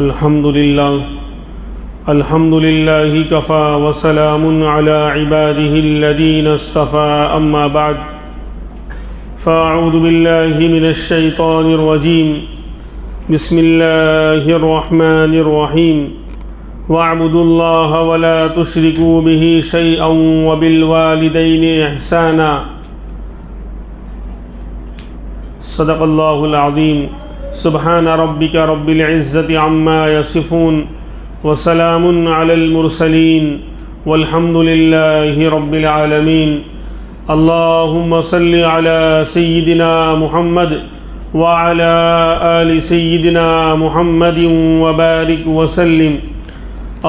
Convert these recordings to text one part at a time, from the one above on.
الحمد لله كفى وسلام على عباده الذين اصطفى أما بعد فأعوذ بالله من الشيطان الرجيم بسم الله الرحمن الرحيم واعبدوا الله ولا تشركوا به شيئا وبالوالدين إحسانا صدق الله العظيم سبحان ربك رب العزة عما يصفون وسلام على المرسلين والحمد لله رب العالمين اللهم صل على سيدنا محمد وعلى آل سيدنا محمد وبارك وسلم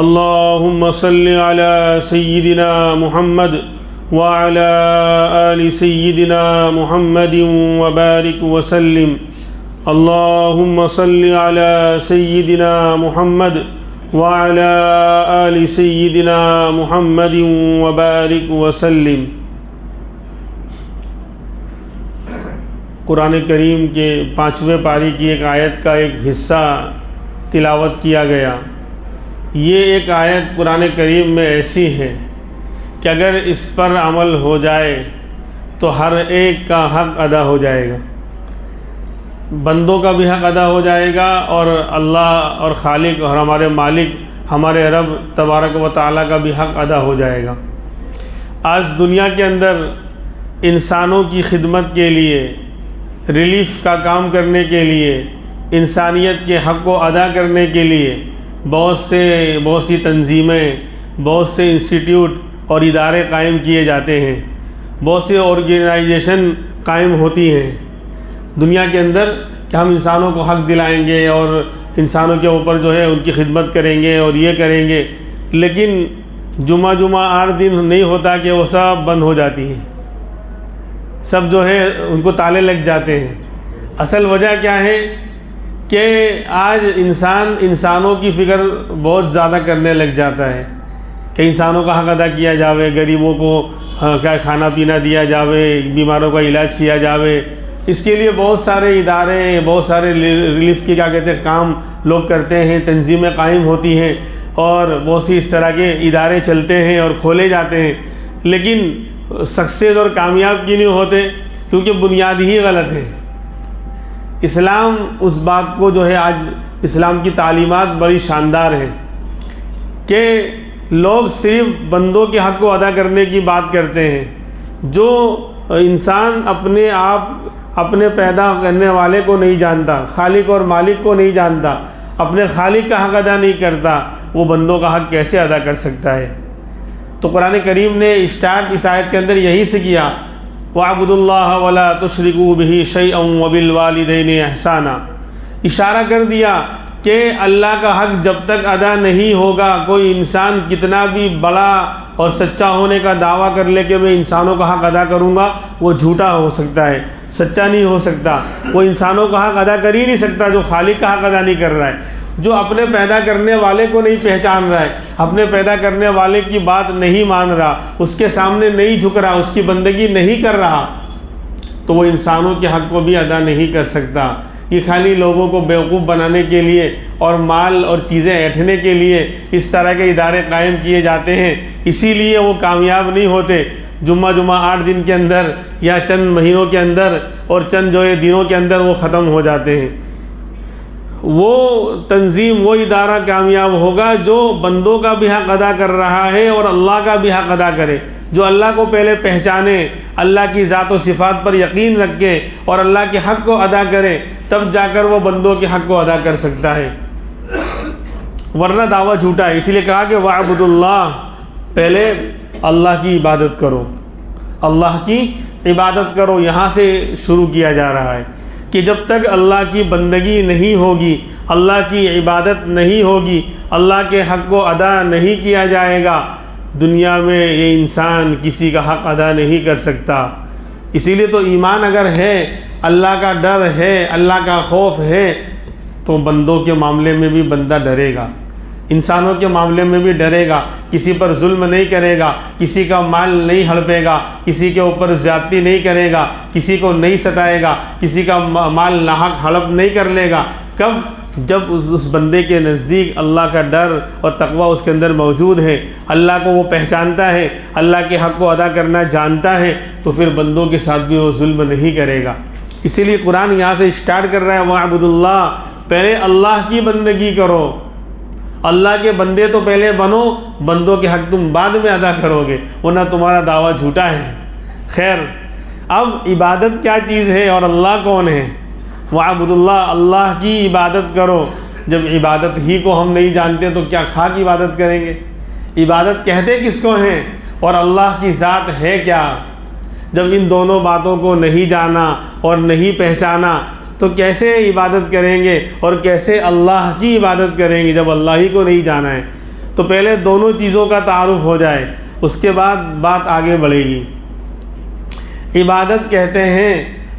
اللهم صل على سيدنا محمد وعلى آل سيدنا محمد وبارك وسلم اللهم صل على سيدنا محمد وعلى آل سيدنا محمد وبارك وسلم۔ قرآن کریم کے 5ویں پاری کی ایک آیت کا ایک حصہ تلاوت کیا گیا۔ یہ ایک آیت قرآن کریم میں ایسی ہے کہ اگر اس پر عمل ہو جائے تو ہر ایک کا حق ادا ہو جائے گا، بندوں کا بھی حق ادا ہو جائے گا، اور اللہ اور خالق اور ہمارے مالک ہمارے رب تبارک و تعالیٰ کا بھی حق ادا ہو جائے گا۔ آج دنیا کے اندر انسانوں کی خدمت کے لیے، ریلیف کا کام کرنے کے لیے، انسانیت کے حق کو ادا کرنے کے لیے بہت سی تنظیمیں، بہت سے انسٹیٹیوٹ اور ادارے قائم کیے جاتے ہیں، بہت سی آرگنائزیشن قائم ہوتی ہیں دنیا کے اندر کہ ہم انسانوں کو حق دلائیں گے اور انسانوں کے اوپر جو ہے ان کی خدمت کریں گے اور یہ کریں گے، لیکن جمعہ 8 دن نہیں ہوتا کہ وہ سب بند ہو جاتی ہیں، سب جو ہے ان کو تالے لگ جاتے ہیں۔ اصل وجہ کیا ہے کہ آج انسانوں کی فکر بہت زیادہ کرنے لگ جاتا ہے کہ انسانوں کا حق ادا کیا جاوے، غریبوں کو کیا کھانا پینا دیا جاوے، بیماروں کا علاج کیا جاوے۔ اس کے لیے بہت سارے ادارے، بہت سارے ریلیف کے کام لوگ کرتے ہیں، تنظیمیں قائم ہوتی ہیں اور بہت سی اس طرح کے ادارے چلتے ہیں اور کھولے جاتے ہیں، لیکن سکسیز اور کامیاب کیوں نہیں ہوتے؟ کیونکہ بنیاد ہی غلط ہے۔ اسلام اس بات کو جو ہے، آج اسلام کی تعلیمات بڑی شاندار ہیں کہ لوگ صرف بندوں کے حق کو ادا کرنے کی بات کرتے ہیں۔ جو انسان اپنے پیدا کرنے والے کو نہیں جانتا، خالق اور مالک کو نہیں جانتا، اپنے خالق کا حق ادا نہیں کرتا، وہ بندوں کا حق کیسے ادا کر سکتا ہے؟ تو قرآن کریم نے اسٹارٹ اس آیت کے اندر یہی سے کیا، وَاعْبُدُوا اللَّهَ وَلَا تُشْرِكُوا بِهِ شَيْئًا وَبِالْوَالِدَيْنِ إِحْسَانًا، اشارہ کر دیا کہ اللہ کا حق جب تک ادا نہیں ہوگا، کوئی انسان کتنا بھی بڑا اور سچا ہونے کا دعویٰ کر لے کہ میں انسانوں کا حق ادا کروں گا، وہ جھوٹا ہو سکتا ہے، سچا نہیں ہو سکتا۔ وہ انسانوں کا حق ادا کر ہی نہیں سکتا جو خالق کا حق ادا نہیں کر رہا ہے، جو اپنے پیدا کرنے والے کو نہیں پہچان رہا ہے، اپنے پیدا کرنے والے کی بات نہیں مان رہا، اس کے سامنے نہیں جھک رہا، اس کی بندگی نہیں کر رہا، تو وہ انسانوں کے حق کو بھی ادا نہیں کر سکتا۔ یہ خالی لوگوں کو بیوقوف بنانے کے لیے اور مال اور چیزیں ایٹھنے کے لیے اس طرح کے ادارے قائم کیے جاتے ہیں، اسی لیے وہ کامیاب نہیں ہوتے۔ جمعہ 8 دن کے اندر یا چند مہینوں کے اندر اور چند دنوں کے اندر وہ ختم ہو جاتے ہیں۔ وہ تنظیم، وہ ادارہ کامیاب ہوگا جو بندوں کا بھی حق ادا کر رہا ہے اور اللہ کا بھی حق ادا کرے، جو اللہ کو پہلے پہچانے، اللہ کی ذات و صفات پر یقین رکھے اور اللہ کے حق کو ادا کرے، تب جا کر وہ بندوں کے حق کو ادا کر سکتا ہے، ورنہ دعویٰ جھوٹا ہے۔ اسی لیے کہا کہ وَاعْبُدُوا اللَّهَ، پہلے اللہ کی عبادت کرو، اللہ کی عبادت کرو، یہاں سے شروع کیا جا رہا ہے کہ جب تک اللہ کی بندگی نہیں ہوگی، اللہ کی عبادت نہیں ہوگی، اللہ کے حق کو ادا نہیں کیا جائے گا، دنیا میں یہ انسان کسی کا حق ادا نہیں کر سکتا۔ اسی لیے تو ایمان اگر ہے، اللہ کا ڈر ہے، اللہ کا خوف ہے، تو بندوں کے معاملے میں بھی بندہ ڈرے گا، انسانوں کے معاملے میں بھی ڈرے گا، کسی پر ظلم نہیں کرے گا، کسی کا مال نہیں ہڑپے گا، کسی کے اوپر زیادتی نہیں کرے گا، کسی کو نہیں ستائے گا، کسی کا مال ناحق ہڑپ نہیں کر لے گا۔ کب؟ جب اس بندے کے نزدیک اللہ کا ڈر اور تقوی اس کے اندر موجود ہے، اللہ کو وہ پہچانتا ہے، اللہ کے حق کو ادا کرنا جانتا ہے، تو پھر بندوں کے ساتھ بھی وہ ظلم نہیں کرے گا۔ اسی لیے قرآن یہاں سے اسٹارٹ کر رہا ہے وَاعْبُدُوا اللَّهَ، پہلے اللہ کی بندگی کرو، اللہ کے بندے تو پہلے بنو، بندوں کے حق تم بعد میں ادا کرو گے، ورنہ تمہارا دعویٰ جھوٹا ہے۔ خیر، اب عبادت کیا چیز ہے اور اللہ کون ہے؟ وَاعْبُدُوا اللَّهَ، اللہ کی عبادت کرو۔ جب عبادت ہی کو ہم نہیں جانتے تو کیا خاک عبادت کریں گے؟ عبادت کہتے کس کو ہیں اور اللہ کی ذات ہے کیا؟ جب ان دونوں باتوں کو نہیں جانا اور نہیں پہچانا تو کیسے عبادت کریں گے اور کیسے اللہ کی عبادت کریں گے جب اللہ ہی کو نہیں جانا ہے؟ تو پہلے دونوں چیزوں کا تعارف ہو جائے، اس کے بعد بات آگے بڑھے گی۔ عبادت کہتے ہیں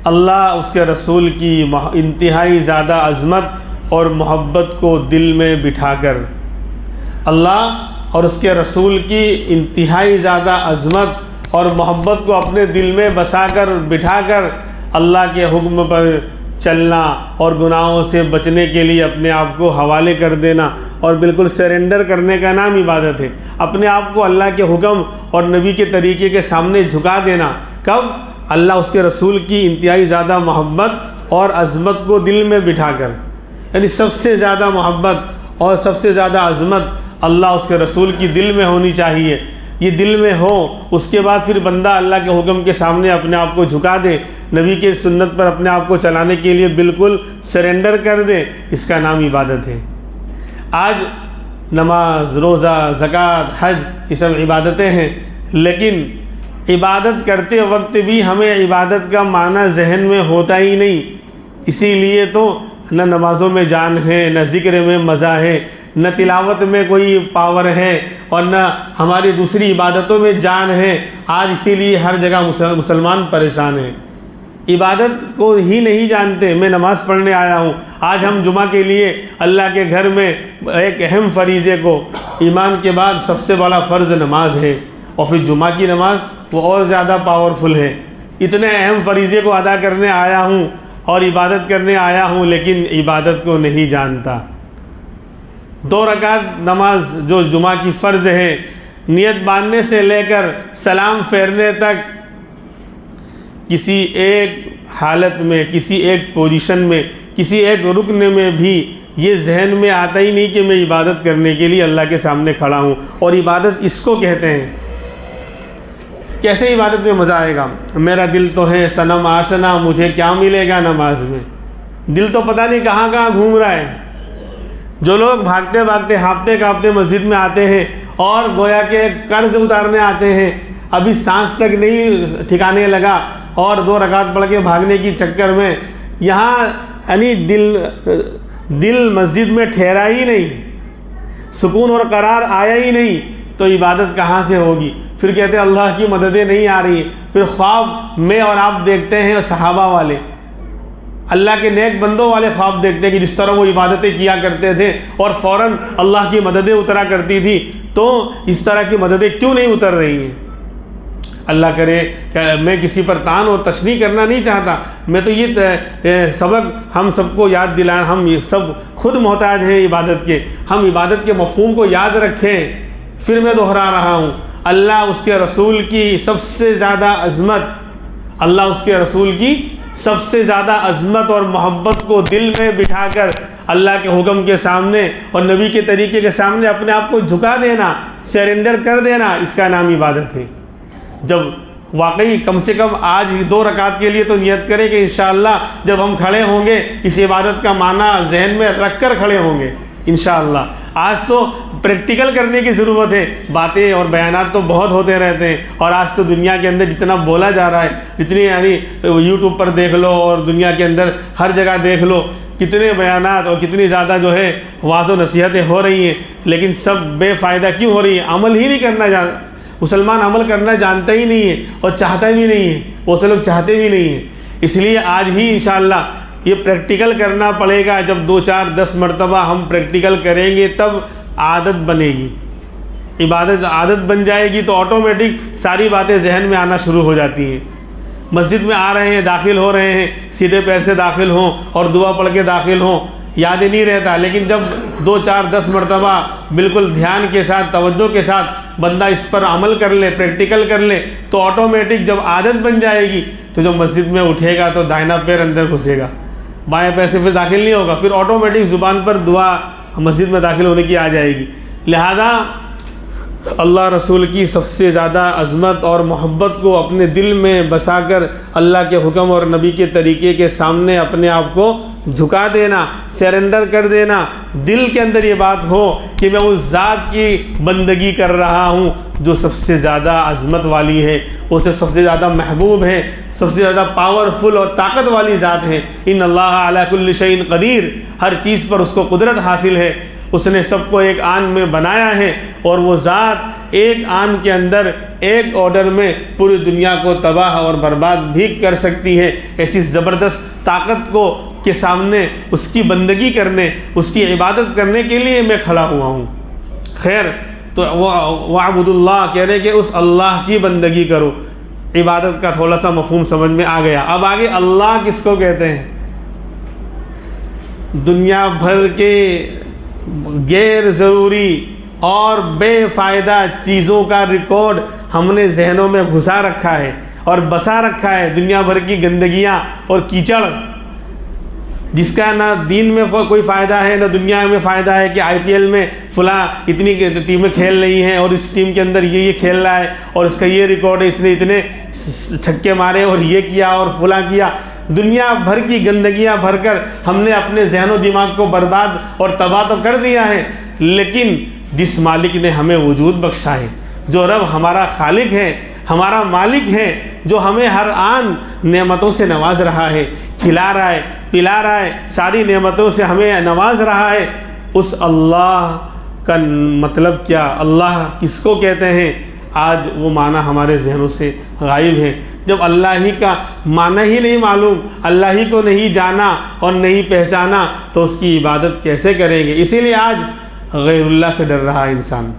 اللہ اس کے رسول کی انتہائی زیادہ عظمت اور محبت کو دل میں بٹھا کر، اللہ اور اس کے رسول کی انتہائی زیادہ عظمت اور محبت کو اپنے دل میں بسا کر بٹھا کر اللہ کے حکم پر چلنا اور گناہوں سے بچنے کے لیے اپنے آپ کو حوالے کر دینا اور بالکل سرنڈر کرنے کا نام عبادت ہے۔ اپنے آپ کو اللہ کے حکم اور نبی کے طریقے کے سامنے جھکا دینا، کب؟ اللہ اس کے رسول کی انتہائی زیادہ محبت اور عظمت کو دل میں بٹھا کر، یعنی سب سے زیادہ محبت اور سب سے زیادہ عظمت اللہ اس کے رسول کی دل میں ہونی چاہیے۔ یہ دل میں ہو، اس کے بعد پھر بندہ اللہ کے حکم کے سامنے اپنے آپ کو جھکا دے، نبی کے سنت پر اپنے آپ کو چلانے کے لیے بالکل سرنڈر کر دے، اس کا نام عبادت ہے۔ آج نماز، روزہ، زکوٰۃ، حج یہ سب عبادتیں ہیں، لیکن عبادت کرتے وقت بھی ہمیں عبادت کا معنی ذہن میں ہوتا ہی نہیں۔ اسی لیے تو نہ نمازوں میں جان ہے، نہ ذکر میں مزہ ہے، نہ تلاوت میں کوئی پاور ہے اور نہ ہماری دوسری عبادتوں میں جان ہے۔ آج اسی لیے ہر جگہ مسلمان پریشان ہیں، عبادت کو ہی نہیں جانتے۔ میں نماز پڑھنے آیا ہوں، آج ہم جمعہ کے لیے اللہ کے گھر میں ایک اہم فریضے کو، ایمان کے بعد سب سے بڑا فرض نماز ہے، اور پھر جمعہ کی نماز وہ اور زیادہ پاورفل ہے۔ اتنے اہم فریضے کو ادا کرنے آیا ہوں اور عبادت کرنے آیا ہوں، لیکن عبادت کو نہیں جانتا۔ 2 رکعت نماز جو جمعہ کی فرض ہے، نیت باندھنے سے لے کر سلام پھیرنے تک کسی ایک حالت میں، کسی ایک پوزیشن میں، کسی ایک رکن میں بھی یہ ذہن میں آتا ہی نہیں کہ میں عبادت کرنے کے لیے اللہ کے سامنے کھڑا ہوں۔ اور عبادت اس کو کہتے ہیں۔ کیسے عبادت میں مزہ آئے گا؟ میرا دل تو ہے صنم آشنا، مجھے کیا ملے گا نماز میں؟ دل تو پتہ نہیں کہاں کہاں گھوم رہا ہے۔ جو لوگ بھاگتے بھاگتے ہانپتے کانپتے مسجد میں آتے ہیں اور گویا کہ قرض اتارنے آتے ہیں، ابھی سانس تک نہیں ٹھکانے لگا اور 2 رکعت پڑھ کے بھاگنے کی چکر میں یہاں یعنی دل مسجد میں ٹھہرا ہی نہیں، سکون اور قرار آیا ہی نہیں، تو عبادت کہاں سے ہوگی؟ پھر کہتے ہیں اللہ کی مددیں نہیں آ رہی۔ پھر خواب میں اور آپ دیکھتے ہیں صحابہ والے، اللہ کے نیک بندوں والے خواب دیکھتے ہیں کہ جس طرح وہ عبادتیں کیا کرتے تھے اور فوراً اللہ کی مددیں اترا کرتی تھی، تو اس طرح کی مددیں کیوں نہیں اتر رہی ہیں؟ اللہ کرے کہ میں کسی پر طعن اور تشنیع کرنا نہیں چاہتا، میں تو یہ سبق ہم سب کو یاد دلائیں، ہم سب خود محتاج ہیں عبادت کے، ہم عبادت کے مفہوم کو یاد رکھیں۔ پھر میں دہرا رہا ہوں، اللہ اس کے رسول کی سب سے زیادہ عظمت، اللہ اس کے رسول کی سب سے زیادہ عظمت اور محبت کو دل میں بٹھا کر اللہ کے حکم کے سامنے اور نبی کے طریقے کے سامنے اپنے آپ کو جھکا دینا، سرنڈر کر دینا، اس کا نام عبادت ہے۔ جب واقعی کم سے کم آج 2 رکعت کے لیے تو نیت کریں کہ انشاءاللہ جب ہم کھڑے ہوں گے اس عبادت کا معنی ذہن میں رکھ کر کھڑے ہوں گے انشاءاللہ۔ آج تو پریکٹیکل کرنے کی ضرورت ہے، باتیں اور بیانات تو بہت ہوتے رہتے ہیں، اور آج تو دنیا کے اندر جتنا بولا جا رہا ہے، جتنی یعنی یوٹیوب پر دیکھ لو اور دنیا کے اندر ہر جگہ دیکھ لو، کتنے بیانات اور کتنی زیادہ جو ہے وعظ و نصیحتیں ہو رہی ہیں، لیکن سب بے فائدہ کیوں ہو رہی ہیں؟ عمل ہی نہیں کرنا مسلمان عمل کرنا جانتا ہی نہیں ہے اور چاہتا بھی نہیں ہے، وہ لوگ چاہتے بھی نہیں ہیں۔ اس لیے آج ہی انشاءاللہ یہ پریکٹیکل کرنا پڑے گا۔ جب 2 4 10 مرتبہ ہم پریکٹیکل کریں گے تب عادت بنے گی، عبادت عادت بن جائے گی تو آٹومیٹک ساری باتیں ذہن میں آنا شروع ہو جاتی ہیں۔ مسجد میں آ رہے ہیں، داخل ہو رہے ہیں، سیدھے پیر سے داخل ہوں اور دعا پڑھ کے داخل ہوں، یاد ہی نہیں رہتا، لیکن جب 2 4 10 مرتبہ بالکل دھیان کے ساتھ، توجہ کے ساتھ بندہ اس پر عمل کر لے، پریکٹیکل کر لے، تو آٹومیٹک جب عادت بن جائے گی تو جب مسجد میں اٹھے گا تو دائنا پیر اندر گھسے گا، بائیں پیر سے پھر داخل نہیں ہوگا، پھر آٹومیٹک زبان پر دعا مسجد میں داخل ہونے کی آ جائے گی۔ لہذا اللہ رسول کی سب سے زیادہ عظمت اور محبت کو اپنے دل میں بسا کر اللہ کے حکم اور نبی کے طریقے کے سامنے اپنے آپ کو جھکا دینا، سرنڈر کر دینا، دل کے اندر یہ بات ہو کہ میں اس ذات کی بندگی کر رہا ہوں جو سب سے زیادہ عظمت والی ہے، اسے سب سے زیادہ محبوب ہے، سب سے زیادہ پاورفل اور طاقت والی ذات ہے۔ ان اللہ علی کل شیء قدیر، ہر چیز پر اس کو قدرت حاصل ہے، اس نے سب کو ایک آن میں بنایا ہے، اور وہ ذات ایک آن کے اندر ایک آرڈر میں پوری دنیا کو تباہ اور برباد بھی کر سکتی ہے۔ ایسی زبردست طاقت کو کے سامنے اس کی بندگی کرنے، اس کی عبادت کرنے کے لیے میں کھڑا ہوا ہوں۔ خیر، تو وَاعْبُدُوا اللَّهَ کہہ رہے کہ اس اللہ کی بندگی کرو۔ عبادت کا تھوڑا سا مفہوم سمجھ میں آ گیا۔ اب آگے اللہ کس کو کہتے ہیں؟ دنیا بھر کے غیر ضروری اور بے فائدہ چیزوں کا ریکارڈ ہم نے ذہنوں میں گھسا رکھا ہے اور بسا رکھا ہے، دنیا بھر کی گندگیاں اور کیچڑ، جس کا نہ دین میں کوئی فائدہ ہے نہ دنیا میں فائدہ ہے، کہ آئی پی ایل میں فلاں اتنی ٹیمیں کھیل رہی ہیں اور اس ٹیم کے اندر یہ کھیل رہا ہے اور اس کا یہ ریکارڈ ہے، اس نے اتنے چھکے مارے اور یہ کیا اور فلاں کیا۔ دنیا بھر کی گندگیاں بھر کر ہم نے اپنے ذہن و دماغ کو برباد اور تباہ تو کر دیا ہے، لیکن جس مالک نے ہمیں وجود بخشا ہے، جو رب ہمارا خالق ہے، ہمارا مالک ہے، جو ہمیں ہر آن نعمتوں سے نواز رہا ہے، کھلا رہا ہے، پلا رہا ہے، ساری نعمتوں سے ہمیں نواز رہا ہے، اس اللہ کا مطلب کیا، اللہ کس کو کہتے ہیں؟ آج وہ معنی ہمارے ذہنوں سے غائب ہے۔ جب اللہ ہی کا معنی ہی نہیں معلوم، اللہ ہی کو نہیں جانا اور نہیں پہچانا، تو اس کی عبادت کیسے کریں گے؟ اسی لیے آج غیر اللہ سے ڈر رہا ہے انسان۔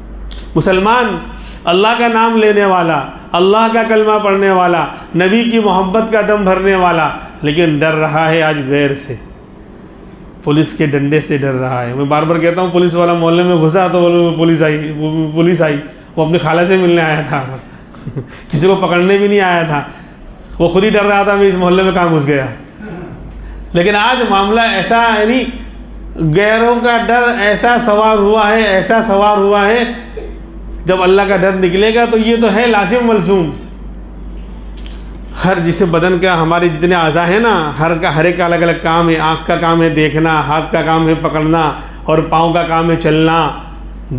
مسلمان اللہ کا نام لینے والا، اللہ کا کلمہ پڑھنے والا، نبی کی محبت کا دم بھرنے والا، لیکن ڈر رہا ہے آج غیر سے، پولیس کے ڈنڈے سے ڈر رہا ہے۔ میں بار بار کہتا ہوں، پولیس والا محلے میں گھسا تو پولیس آئی، وہ اپنی خالہ سے ملنے آیا تھا، کسی کو پکڑنے بھی نہیں آیا تھا، وہ خود ہی ڈر رہا تھا میں اس محلے میں کہاں گھس گیا۔ لیکن آج معاملہ ایسا، یعنی غیروں کا ڈر ایسا سوار ہوا ہے، جب اللہ کا ڈر نکلے گا تو یہ تو ہے لازم ملزوم۔ ہر جسے بدن کا، ہمارے جتنے اعضاء ہیں نا، ہر ایک کا الگ الگ کام ہے۔ آنکھ کا کام ہے دیکھنا، ہاتھ کا کام ہے پکڑنا، اور پاؤں کا کام ہے چلنا،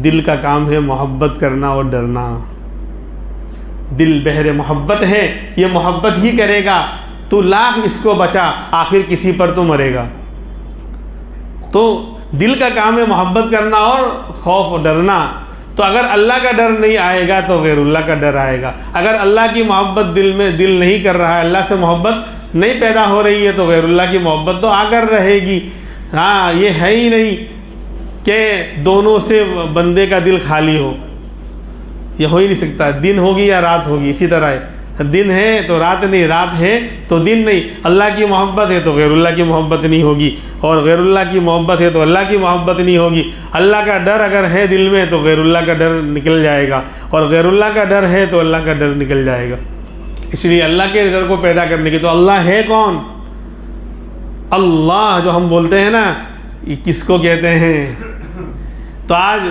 دل کا کام ہے محبت کرنا اور ڈرنا۔ دل بحر محبت ہے، یہ محبت ہی کرے گا، تو لاکھ اس کو بچا، آخر کسی پر تو مرے گا۔ تو دل کا کام ہے محبت کرنا اور خوف اور ڈرنا۔ تو اگر اللہ کا ڈر نہیں آئے گا تو غیر اللہ کا ڈر آئے گا۔ اگر اللہ کی محبت دل نہیں کر رہا ہے، اللہ سے محبت نہیں پیدا ہو رہی ہے، تو غیر اللہ کی محبت تو آ کر رہے گی۔ ہاں، یہ ہے ہی نہیں کہ دونوں سے بندے کا دل خالی ہو، یہ ہو ہی نہیں سکتا۔ دن ہوگی یا رات ہوگی، اسی طرح ہے، دن ہے تو رات نہیں، رات ہے تو دن نہیں۔ اللہ کی محبت ہے تو غیر اللہ کی محبت نہیں ہوگی، اور غیر اللہ کی محبت ہے تو اللہ کی محبت نہیں ہوگی۔ اللہ کا ڈر اگر ہے دل میں تو غیر اللہ کا ڈر نکل جائے گا، اور غیر اللہ کا ڈر ہے تو اللہ کا ڈر نکل جائے گا۔ اس لیے اللہ کے ڈر کو پیدا کرنے کی، تو اللہ ہے کون؟ اللہ جو ہم بولتے ہیں نا، یہ کس کو کہتے ہیں؟ تو آج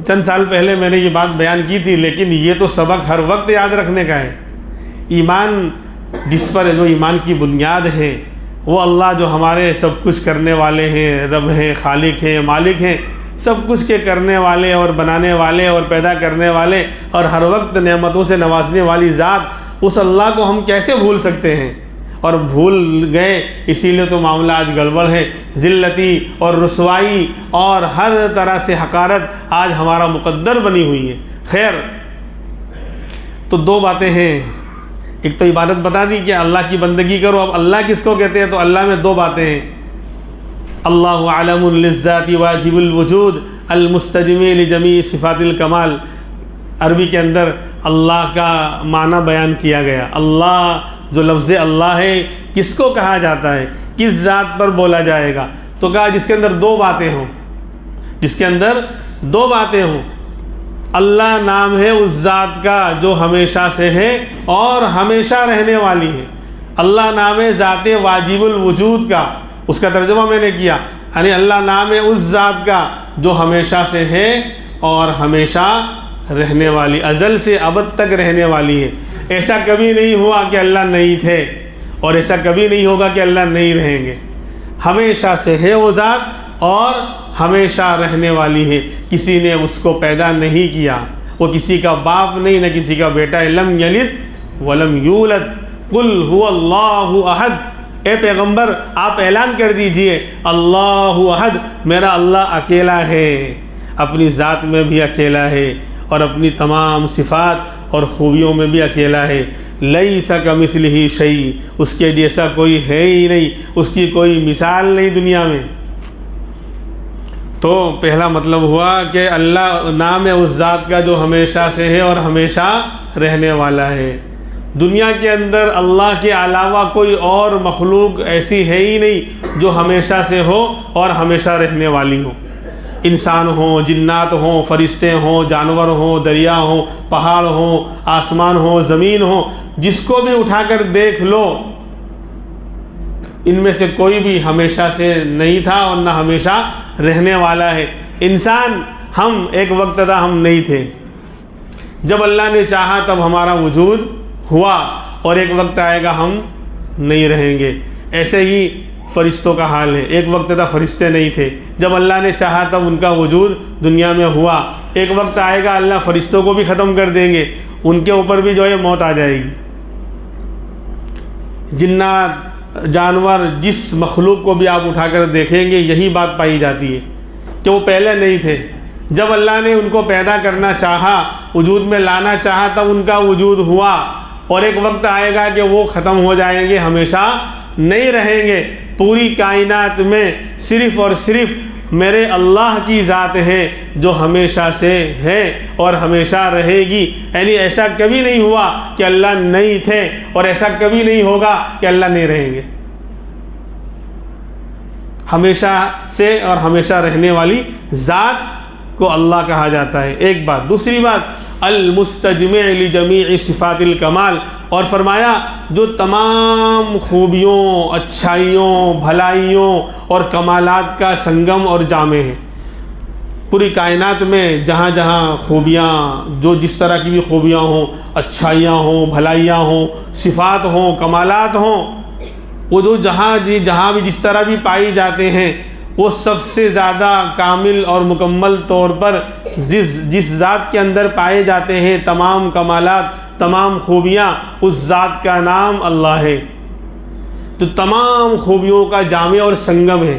چند سال پہلے میں نے یہ بات بیان کی تھی، لیکن یہ تو سبق ہر وقت یاد رکھنے کا ہے۔ ایمان جس پر، جو ایمان کی بنیاد ہے، وہ اللہ جو ہمارے سب کچھ کرنے والے ہیں، رب ہیں، خالق ہیں، مالک ہیں، سب کچھ کے کرنے والے اور بنانے والے اور پیدا کرنے والے اور ہر وقت نعمتوں سے نوازنے والی ذات، اس اللہ کو ہم کیسے بھول سکتے ہیں؟ اور بھول گئے، اسی لیے تو معاملہ آج گڑبڑ ہے۔ ذلتی اور رسوائی اور ہر طرح سے حقارت آج ہمارا مقدر بنی ہوئی ہے۔ خیر، تو دو باتیں ہیں، ایک تو عبادت بتا دی کہ اللہ کی بندگی کرو۔ اب اللہ کس کو کہتے ہیں؟ تو اللہ میں دو باتیں ہیں۔ اللہ عالم للذات واجب الوجود المستجمی لجمیع صفات الکمال۔ عربی کے اندر اللہ کا معنی بیان کیا گیا۔ اللہ جو لفظ اللہ ہے، کس کو کہا جاتا ہے، کس ذات پر بولا جائے گا؟ تو کہا جس کے اندر دو باتیں ہوں، جس کے اندر دو باتیں ہوں۔ اللہ نام ہے اس ذات کا جو ہمیشہ سے ہے اور ہمیشہ رہنے والی ہے۔ اللہ نام ہے ذات واجب الوجود کا، اس کا ترجمہ میں نے کیا، یعنی اللہ نام ہے اس ذات کا جو ہمیشہ سے ہے اور ہمیشہ رہنے والی، ازل سے ابد تک رہنے والی ہے۔ ایسا کبھی نہیں ہوا کہ اللہ نہیں تھے، اور ایسا کبھی نہیں ہوگا کہ اللہ نہیں رہیں گے۔ ہمیشہ سے ہے وہ ذات اور ہمیشہ رہنے والی ہے۔ کسی نے اس کو پیدا نہیں کیا، وہ کسی کا باپ نہیں، نہ کسی کا بیٹا ہے۔ لم یلد ولم یولد قل هو اللہ احد۔ اے پیغمبر آپ اعلان کر دیجئے اللہ احد، میرا اللہ اکیلا ہے، اپنی ذات میں بھی اکیلا ہے اور اپنی تمام صفات اور خوبیوں میں بھی اکیلا ہے۔ لیس کمثلہ شیء، اس کے جیسا کوئی ہے ہی نہیں، اس کی کوئی مثال نہیں دنیا میں۔ تو پہلا مطلب ہوا کہ اللہ نام ہے اس ذات کا جو ہمیشہ سے ہے اور ہمیشہ رہنے والا ہے۔ دنیا کے اندر اللہ کے علاوہ کوئی اور مخلوق ایسی ہے ہی نہیں جو ہمیشہ سے ہو اور ہمیشہ رہنے والی ہو۔ انسان ہوں، جنات ہوں، فرشتے ہوں، جانور ہوں، دریا ہوں، پہاڑ ہوں، آسمان ہوں، زمین ہوں، جس کو بھی اٹھا کر دیکھ لو، ان میں سے کوئی بھی ہمیشہ سے نہیں تھا اور نہ ہمیشہ رہنے والا ہے۔ انسان ہم ایک وقت تھا ہم نہیں تھے، جب اللہ نے چاہا تب ہمارا وجود ہوا، اور ایک وقت آئے گا ہم نہیں رہیں گے۔ ایسے ہی فرشتوں کا حال ہے، ایک وقت تھا فرشتے نہیں تھے، جب اللہ نے چاہا تب ان کا وجود دنیا میں ہوا۔ ایک وقت آئے گا اللہ فرشتوں کو بھی ختم کر دیں گے، ان کے اوپر بھی جو ہے موت آ جائے گی۔ جنات، جانور، جس مخلوق کو بھی آپ اٹھا کر دیکھیں گے یہی بات پائی جاتی ہے کہ وہ پہلے نہیں تھے، جب اللہ نے ان کو پیدا کرنا چاہا، وجود میں لانا چاہا، تب ان کا وجود ہوا، اور ایک وقت آئے گا کہ وہ ختم ہو جائیں گے، ہمیشہ نہیں رہیں گے۔ پوری کائنات میں صرف اور صرف میرے اللہ کی ذات ہے جو ہمیشہ سے ہے اور ہمیشہ رہے گی، یعنی ایسا کبھی نہیں ہوا کہ اللہ نہیں تھے، اور ایسا کبھی نہیں ہوگا کہ اللہ نہیں رہیں گے۔ ہمیشہ سے اور ہمیشہ رہنے والی ذات کو اللہ کہا جاتا ہے، ایک بات۔ دوسری بات المستجمع لجمیع صفات الکمال، اور فرمایا جو تمام خوبیوں، اچھائیوں، بھلائیوں اور کمالات کا سنگم اور جامع ہے۔ پوری کائنات میں جہاں جہاں خوبیاں، جو جس طرح کی بھی خوبیاں ہوں، اچھائیاں ہوں، بھلائیاں ہوں، صفات ہوں، کمالات ہوں، وہ جو جہاں بھی جس طرح بھی پائی جاتے ہیں، وہ سب سے زیادہ کامل اور مکمل طور پر جس ذات کے اندر پائے جاتے ہیں تمام کمالات، تمام خوبیاں، اس ذات کا نام اللہ ہے، تو تمام خوبیوں کا جامع اور سنگم ہے۔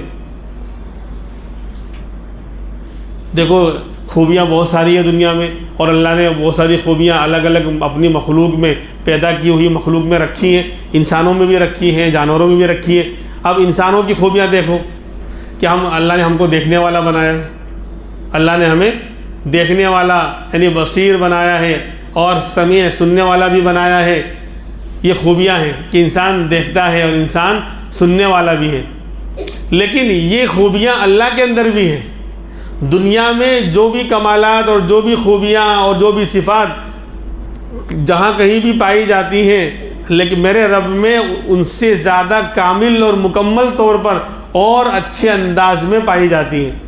دیکھو خوبیاں بہت ساری ہیں دنیا میں، اور اللہ نے بہت ساری خوبیاں الگ الگ اپنی مخلوق میں، پیدا کی ہوئی مخلوق میں رکھی ہیں، انسانوں میں بھی رکھی ہیں، جانوروں میں بھی رکھی ہیں۔ اب انسانوں کی خوبیاں دیکھو کہ اللہ نے ہم کو دیکھنے والا بنایا ہے، اللہ نے ہمیں دیکھنے والا یعنی بصیر بنایا ہے، اور سمیع سننے والا بھی بنایا ہے۔ یہ خوبیاں ہیں کہ انسان دیکھتا ہے اور انسان سننے والا بھی ہے، لیکن یہ خوبیاں اللہ کے اندر بھی ہیں۔ دنیا میں جو بھی کمالات اور جو بھی خوبیاں اور جو بھی صفات جہاں کہیں بھی پائی جاتی ہیں، لیکن میرے رب میں ان سے زیادہ کامل اور مکمل طور پر اور اچھے انداز میں پائی جاتی ہیں۔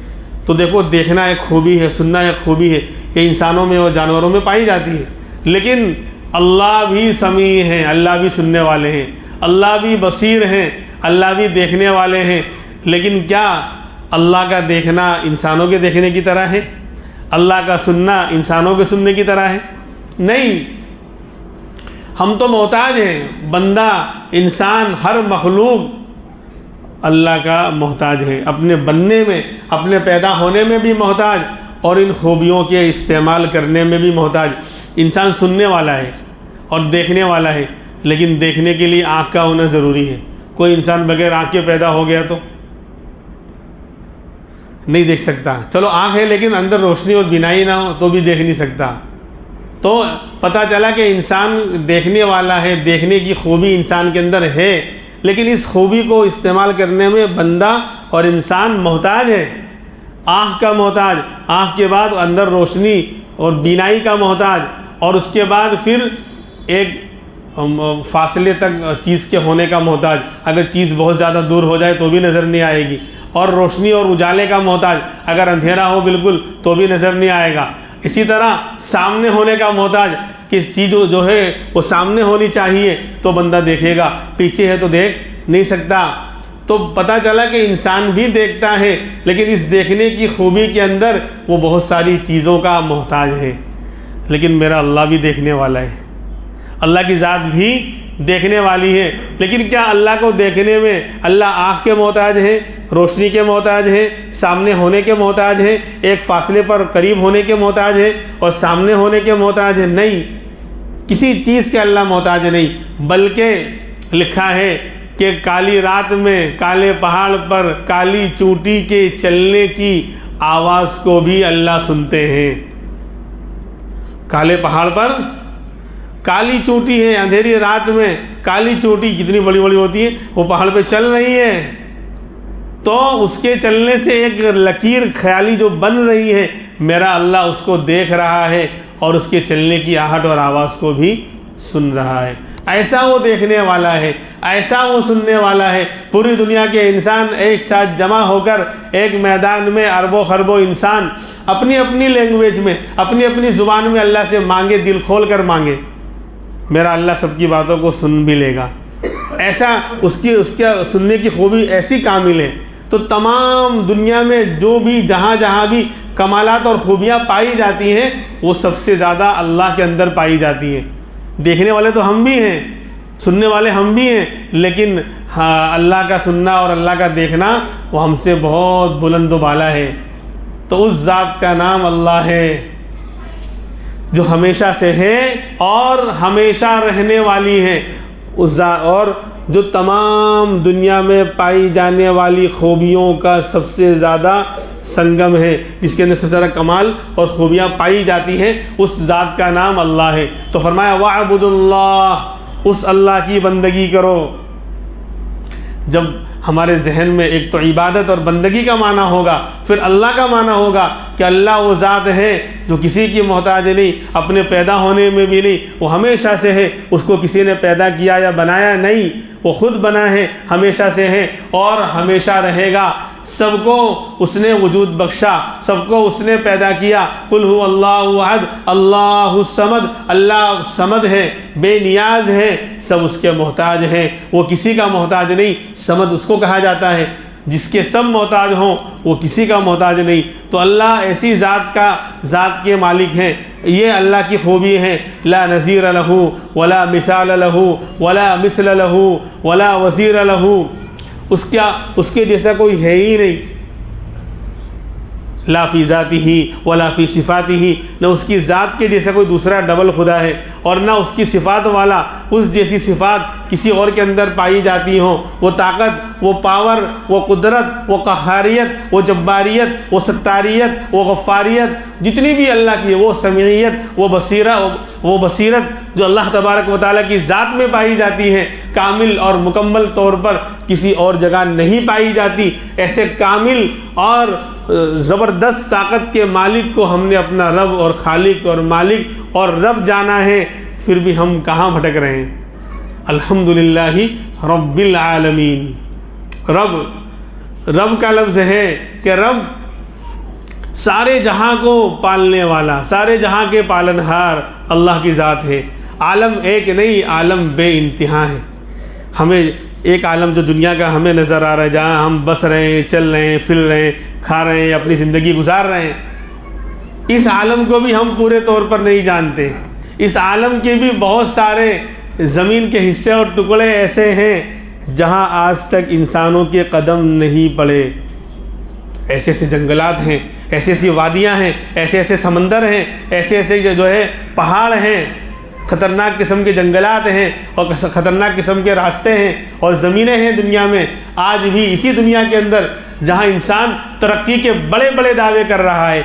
تو دیکھو دیکھنا ایک خوبی ہے، سننا ایک خوبی ہے، یہ انسانوں میں اور جانوروں میں پائی جاتی ہے، لیکن اللہ بھی سمیع ہیں، اللہ بھی سننے والے ہیں، اللہ بھی بصیر ہیں، اللہ بھی دیکھنے والے ہیں۔ لیکن کیا اللہ کا دیکھنا انسانوں کے دیکھنے کی طرح ہے؟ اللہ کا سننا انسانوں کے سننے کی طرح ہے؟ نہیں، ہم تو محتاج ہیں، بندہ، انسان، ہر مخلوق اللہ کا محتاج ہے، اپنے بننے میں، اپنے پیدا ہونے میں بھی محتاج، اور ان خوبیوں کے استعمال کرنے میں بھی محتاج۔ انسان سننے والا ہے اور دیکھنے والا ہے، لیکن دیکھنے کے لیے آنکھ کا ہونا ضروری ہے۔ کوئی انسان بغیر آنکھ کے پیدا ہو گیا تو نہیں دیکھ سکتا، چلو آنکھ ہے لیکن اندر روشنی اور بینائی نہ ہو تو بھی دیکھ نہیں سکتا۔ تو پتہ چلا کہ انسان دیکھنے والا ہے، دیکھنے کی خوبی انسان کے اندر ہے، لیکن اس خوبی کو استعمال کرنے میں بندہ اور انسان محتاج ہے، آنکھ کا محتاج، آنکھ کے بعد اندر روشنی اور بینائی کا محتاج، اور اس کے بعد پھر ایک فاصلے تک چیز کے ہونے کا محتاج، اگر چیز بہت زیادہ دور ہو جائے تو بھی نظر نہیں آئے گی، اور روشنی اور اجالے کا محتاج، اگر اندھیرا ہو بالکل تو بھی نظر نہیں آئے گا۔ اسی طرح سامنے ہونے کا محتاج، کہ چیز جو ہے وہ سامنے ہونی چاہیے تو بندہ دیکھے گا، پیچھے ہے تو دیکھ نہیں سکتا۔ تو پتہ چلا کہ انسان بھی دیکھتا ہے، لیکن اس دیکھنے کی خوبی کے اندر وہ بہت ساری چیزوں کا محتاج ہے۔ لیکن میرا اللہ بھی دیکھنے والا ہے، اللہ کی ذات بھی دیکھنے والی ہے، لیکن کیا اللہ کو دیکھنے میں اللہ آنکھ کے محتاج ہے، روشنی کے محتاج ہے، سامنے ہونے کے محتاج ہے، ایک فاصلے پر قریب ہونے کے محتاج ہے اور سامنے ہونے کے محتاج ہے؟ نہیں، کسی چیز کے اللہ محتاج نہیں، بلکہ لکھا ہے کہ کالی رات میں کالے پہاڑ پر کالی چوٹی کے چلنے کی آواز کو بھی اللہ سنتے ہیں۔ کالے پہاڑ پر کالی چوٹی ہے، اندھیری رات میں کالی چوٹی کتنی بڑی بڑی ہوتی ہے، وہ پہاڑ پہ چل رہی ہے، تو اس کے چلنے سے ایک لکیر خیالی جو بن رہی ہے، میرا اللہ اس کو دیکھ رہا ہے اور اس کے چلنے کی آہٹ اور آواز کو بھی سن رہا ہے۔ ایسا وہ دیکھنے والا ہے، ایسا وہ سننے والا ہے۔ پوری دنیا کے انسان ایک ساتھ جمع ہو کر ایک میدان میں اربوں خربوں انسان اپنی اپنی لینگویج میں، اپنی اپنی زبان میں اللہ سے مانگے، دل کھول کر مانگے، میرا اللہ سب کی باتوں کو سن بھی لے گا۔ ایسا اس کے سننے کی خوبی ایسی کامل ہے۔ تو تمام دنیا میں جو بھی جہاں بھی کمالات اور خوبیاں پائی جاتی ہیں، وہ سب سے زیادہ اللہ کے اندر پائی جاتی ہیں۔ دیکھنے والے تو ہم بھی ہیں، سننے والے ہم بھی ہیں، لیکن اللہ کا سننا اور اللہ کا دیکھنا وہ ہم سے بہت بلند و بالا ہے۔ تو اس ذات کا نام اللہ ہے جو ہمیشہ سے ہے اور ہمیشہ رہنے والی ہے، اس ذات، اور جو تمام دنیا میں پائی جانے والی خوبیوں کا سب سے زیادہ سنگم ہے، جس کے اندر سب سے زیادہ کمال اور خوبیاں پائی جاتی ہیں، اس ذات کا نام اللہ ہے۔ تو فرمایا وَاعْبُدُوا اللَّهَ، اس اللہ کی بندگی کرو۔ جب ہمارے ذہن میں ایک تو عبادت اور بندگی کا معنی ہوگا، پھر اللہ کا معنی ہوگا کہ اللہ وہ ذات ہے جو کسی کی محتاج نہیں، اپنے پیدا ہونے میں بھی نہیں، وہ ہمیشہ سے ہے، اس کو کسی نے پیدا کیا یا بنایا نہیں، وہ خود بنا ہے، ہمیشہ سے ہے اور ہمیشہ رہے گا۔ سب کو اس نے وجود بخشا، سب کو اس نے پیدا کیا۔ قل هو اللہ احد اللہ الصمد، اللہ صمد ہے، بے نیاز ہے، سب اس کے محتاج ہیں، وہ کسی کا محتاج نہیں۔ صمد اس کو کہا جاتا ہے جس کے سب محتاج ہوں، وہ کسی کا محتاج نہیں۔ تو اللہ ایسی ذات کے مالک ہیں، یہ اللہ کی خوبی ہے۔ لا نظیر لہ ولا مثال لہ ولا مثل لہ ولا وزیر لہ، اس کے جیسا کوئی ہے ہی نہیں۔ لا فی ذاتہ ولا فی صفاتہ، نہ اس کی ذات کے جیسا کوئی دوسرا ڈبل خدا ہے، اور نہ اس کی صفات والا اس جیسی صفات کسی اور کے اندر پائی جاتی ہوں۔ وہ طاقت، وہ پاور، وہ قدرت، وہ قہاریت، وہ جباریت، وہ ستاریت، وہ غفاریت، جتنی بھی اللہ کی، وہ سمیعیت، وہ بصیرت جو اللہ تبارک و تعالیٰ کی ذات میں پائی جاتی ہے، کامل اور مکمل طور پر کسی اور جگہ نہیں پائی جاتی۔ ایسے کامل اور زبردست طاقت کے مالک کو ہم نے اپنا رب اور خالق اور مالک اور رب جانا ہے، پھر بھی ہم کہاں بھٹک رہے ہیں؟ الحمدللہ رب العالمین۔ رب کا لفظ ہے کہ رب سارے جہاں کو پالنے والا، سارے جہاں کے پالنہار اللہ کی ذات ہے۔ عالم ایک نہیں، عالم بے انتہا ہے۔ ہمیں ایک عالم جو دنیا کا ہمیں نظر آ رہا ہے، جہاں ہم بس رہے ہیں، چل رہے ہیں، پھر رہے ہیں، کھا رہے ہیں، اپنی زندگی گزار رہے ہیں، اس عالم کو بھی ہم پورے طور پر نہیں جانتے۔ اس عالم کے بھی بہت سارے زمین کے حصے اور ٹکڑے ایسے ہیں جہاں آج تک انسانوں کے قدم نہیں پڑے۔ ایسے ایسے جنگلات ہیں، ایسے ایسی وادیاں ہیں، ایسے ایسے سمندر ہیں، ایسے ایسے جو ہے پہاڑ ہیں، خطرناک قسم کے جنگلات ہیں اور خطرناک قسم کے راستے ہیں اور زمینیں ہیں دنیا میں۔ آج بھی اسی دنیا کے اندر جہاں انسان ترقی کے بڑے بڑے دعوے کر رہا ہے،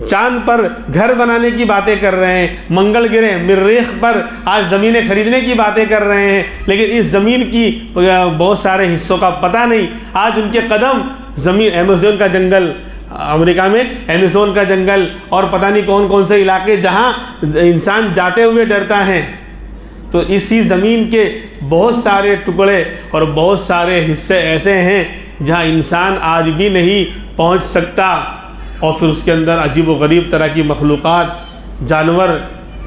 چاند پر گھر بنانے کی باتیں کر رہے ہیں، منگل گرہ مریخ پر آج زمینیں خریدنے کی باتیں کر رہے ہیں، لیکن اس زمین کی بہت سارے حصوں کا پتہ نہیں۔ آج ان کے قدم زمین، ایمیزون کا جنگل، امریکہ میں ایمیزون کا جنگل اور پتہ نہیں کون کون سے علاقے جہاں انسان جاتے ہوئے ڈرتا ہے۔ تو اسی زمین کے بہت سارے ٹکڑے اور بہت سارے حصے ایسے ہیں جہاں انسان آج بھی نہیں پہنچ سکتا، اور پھر اس کے اندر عجیب و غریب طرح کی مخلوقات، جانور،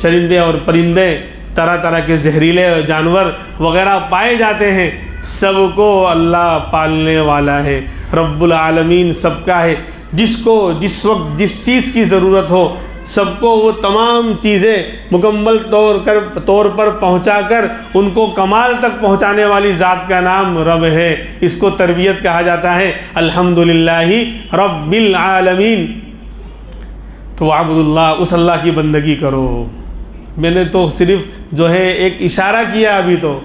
چرندے اور پرندے، طرح طرح کے زہریلے جانور وغیرہ پائے جاتے ہیں۔ سب کو اللہ پالنے والا ہے، رب العالمین سب کا ہے، جس کو جس وقت جس چیز کی ضرورت ہو سب کو وہ تمام چیزیں مکمل طور پر پہنچا کر ان کو کمال تک پہنچانے والی ذات کا نام رب ہے۔ اس کو تربیت کہا جاتا ہے، الحمدللہ رب العالمین۔ تو عبد اللہ، اس اللہ کی بندگی کرو۔ میں نے تو صرف جو ہے ایک اشارہ کیا ابھی تو،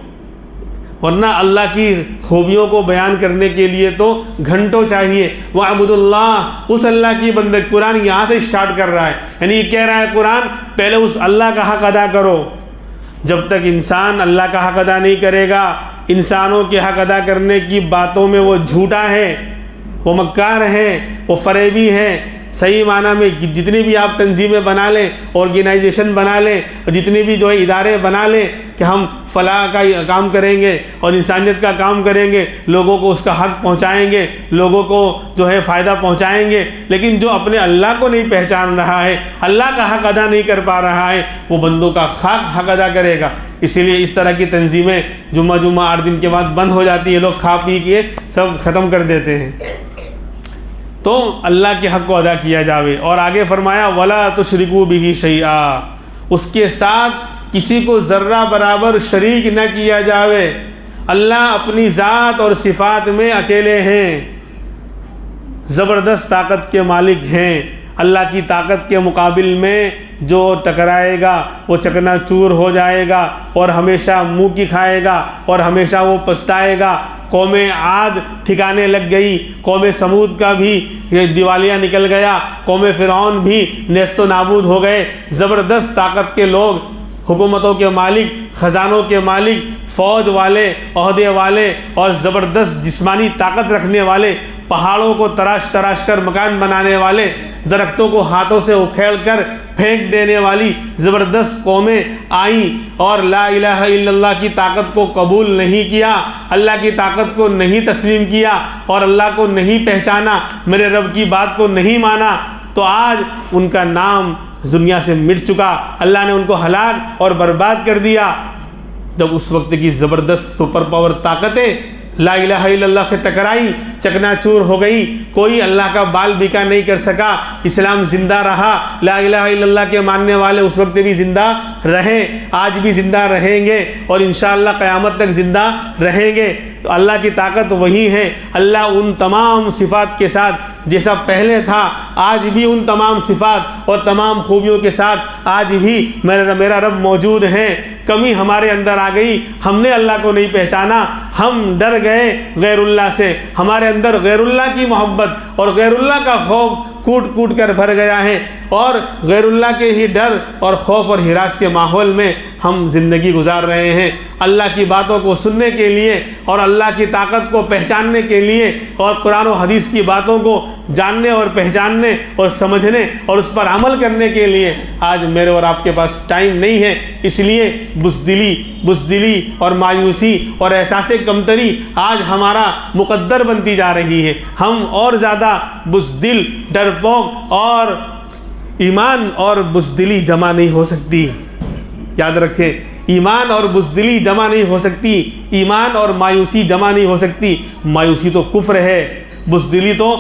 ورنہ اللہ کی خوبیوں کو بیان کرنے کے لیے تو گھنٹوں چاہیے۔ وَعْبُدُ اللَّهِ، اس اللہ کی بندگی۔ قرآن یہاں سے اسٹارٹ کر رہا ہے، یعنی یہ کہہ رہا ہے قرآن پہلے اس اللہ کا حق ادا کرو۔ جب تک انسان اللہ کا حق ادا نہیں کرے گا، انسانوں کے حق ادا کرنے کی باتوں میں وہ جھوٹا ہے، وہ مکار ہے، وہ فریبی ہے۔ صحیح معنی میں جتنی بھی آپ تنظیمیں بنا لیں، آرگنائزیشن بنا لیں، اور جتنے بھی جو ہے ادارے بنا لیں کہ ہم فلاح کا کام کریں گے اور انسانیت کا کام کریں گے، لوگوں کو اس کا حق پہنچائیں گے، لوگوں کو جو ہے فائدہ پہنچائیں گے، لیکن جو اپنے اللہ کو نہیں پہچان رہا ہے، اللہ کا حق ادا نہیں کر پا رہا ہے، وہ بندوں کا حق ادا کرے گا۔ اسی لیے اس طرح کی تنظیمیں جمعہ 8 دن کے بعد بند ہو جاتی ہے، لوگ کھا پی کے سب ختم کر دیتے ہیں۔ تو اللہ کے حق کو ادا کیا جاوے، اور آگے فرمایا وَلَا تُشْرِكُوا بِهِ شَيْئًا، اس کے ساتھ کسی کو ذرہ برابر شریک نہ کیا جاوے۔ اللہ اپنی ذات اور صفات میں اکیلے ہیں، زبردست طاقت کے مالک ہیں۔ اللہ کی طاقت کے مقابل میں جو ٹکرائے گا وہ چکنا چور ہو جائے گا اور ہمیشہ منہ کی کھائے گا اور ہمیشہ وہ پچھتائے گا۔ قوم عاد ٹھکانے لگ گئی، قوم سمود کا بھی دیوالیہ نکل گیا، قوم فرعون بھی نیست و نابود ہو گئے۔ زبردست طاقت کے لوگ، حکومتوں کے مالک، خزانوں کے مالک، فوج والے، عہدے والے اور زبردست جسمانی طاقت رکھنے والے، پہاڑوں کو تراش تراش کر مکان بنانے والے، درختوں کو ہاتھوں سے اکھیڑ کر پھینک دینے والی زبردست قومیں آئیں اور لا الہ الا اللہ کی طاقت کو قبول نہیں کیا، اللہ کی طاقت کو نہیں تسلیم کیا اور اللہ کو نہیں پہچانا، میرے رب کی بات کو نہیں مانا، تو آج ان کا نام دنیا سے مٹ چکا، اللہ نے ان کو ہلاک اور برباد کر دیا۔ جب اس وقت کی زبردست سپر پاور طاقتیں لا الہ الا اللہ سے ٹکرائی، چکنا چور ہو گئی، کوئی اللہ کا بال بیکا نہیں کر سکا، اسلام زندہ رہا، لا الہ الا اللہ کے ماننے والے اس وقت بھی زندہ رہے، آج بھی زندہ رہیں گے اور انشاءاللہ قیامت تک زندہ رہیں گے۔ تو اللہ کی طاقت وہی ہے، اللہ ان تمام صفات کے ساتھ جیسا پہلے تھا آج بھی ان تمام صفات اور تمام خوبیوں کے ساتھ آج بھی میرا رب موجود ہے۔ کمی ہمارے اندر آ گئی، ہم نے اللہ کو نہیں پہچانا، ہم ڈر گئے غیر اللہ سے، ہمارے اندر غیر اللہ کی محبت اور غیر اللہ کا خوف کوٹ کوٹ کر بھر گیا ہے، اور غیر اللہ کے ہی ڈر اور خوف اور ہراس کے ماحول میں ہم زندگی گزار رہے ہیں۔ اللہ کی باتوں کو سننے کے لیے اور اللہ کی طاقت کو پہچاننے کے لیے اور قرآن و حدیث کی باتوں کو جاننے اور پہچاننے اور سمجھنے اور اس پر عمل کرنے کے لیے آج میرے اور آپ کے پاس ٹائم نہیں ہے۔ اس لیے بزدلی اور مایوسی اور احساس کمتری آج ہمارا مقدر بنتی جا رہی ہے۔ ہم اور زیادہ بزدل، ڈرپوک، اور ایمان اور بزدلی جمع نہیں ہو سکتی۔ یاد رکھیں، ایمان اور بزدلی جمع نہیں ہو سکتی، ایمان اور مایوسی جمع نہیں ہو سکتی۔ مایوسی تو کفر ہے، بزدلی تو